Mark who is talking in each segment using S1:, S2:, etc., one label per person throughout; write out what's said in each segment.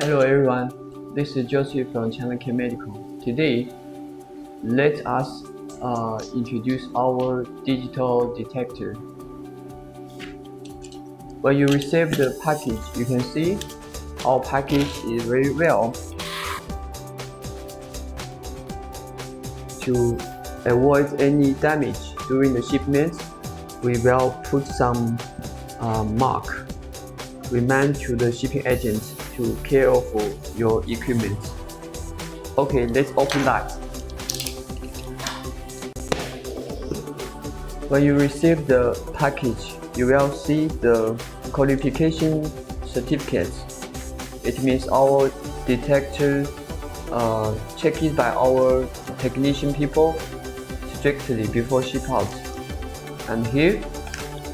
S1: Hello everyone, this is Joseph from China Medical. Today, let us introduce our digital detector. When you receive the package, you can see our package is very well. To avoid any damage during the shipment, we will put some mark remind to the shipping agent to care for your equipment. Okay, let's open that. When you receive the package, you will see the qualification certificate. It means our detector checked it by our technician people strictly before ship out. And here,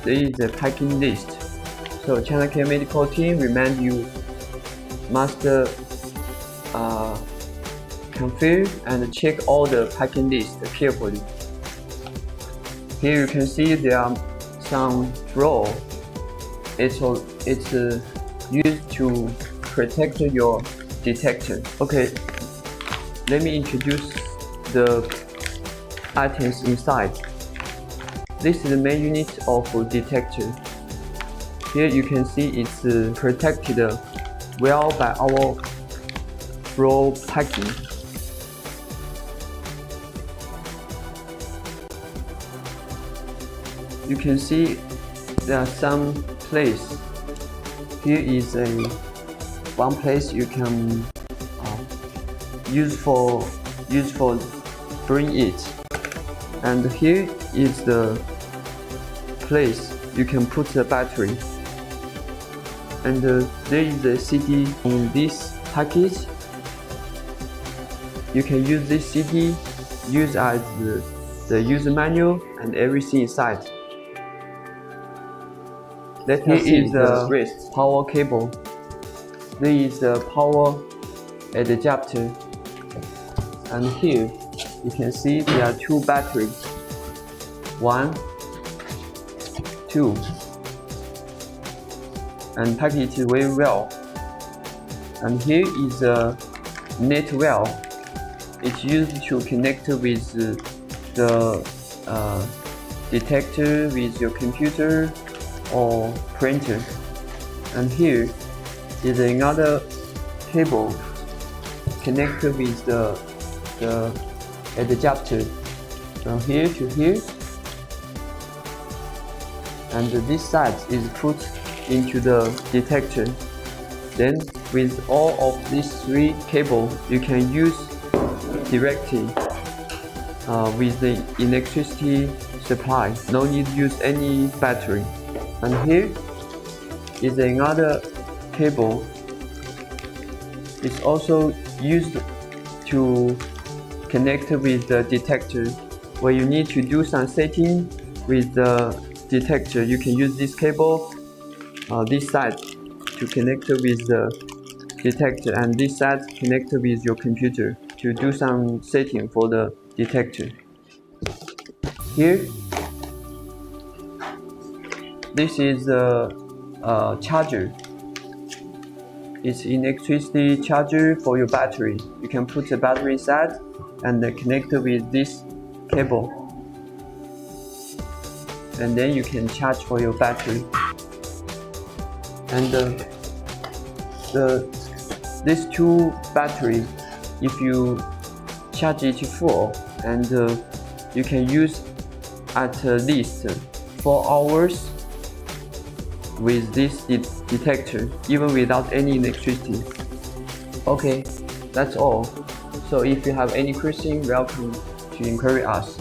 S1: there is the packing list. So China Medical team remind you must confirm and check all the packing list carefully. Here you can see there are some drawer. It's used to protect your detector. Okay, let me introduce the items inside. This is the main unit of detector. Here you can see it's protected well by our roll packing. You can see there are some place. Here is one place you can use for bring it, and here is the place you can put the battery. And there is a CD on this package. You can use this CD, use as the user manual and everything inside. Here is the wrist power cable. There is the power adapter. And here you can see there are two batteries. 1, 2. And packaged very well. And here is a net well. It's used to connect with the detector with your computer or printer. And here is another cable connected with the adapter from here to here. And this side is put into the detector. Then with all of these three cables, you can use directly with the electricity supply. No need to use any battery. And here is another cable. It's also used to connect with the detector. When you need to do some setting with the detector, you can use this cable, this side to connect with the detector, and this side connect with your computer to do some setting for the detector. Here, this is a charger. It's electricity charger for your battery. You can put the battery inside and connect with this cable, and then you can charge for your battery. And these two batteries, if you charge it full, and you can use at least 4 hours with this detector, even without any electricity. Okay, that's all. So if you have any question, welcome to inquire us.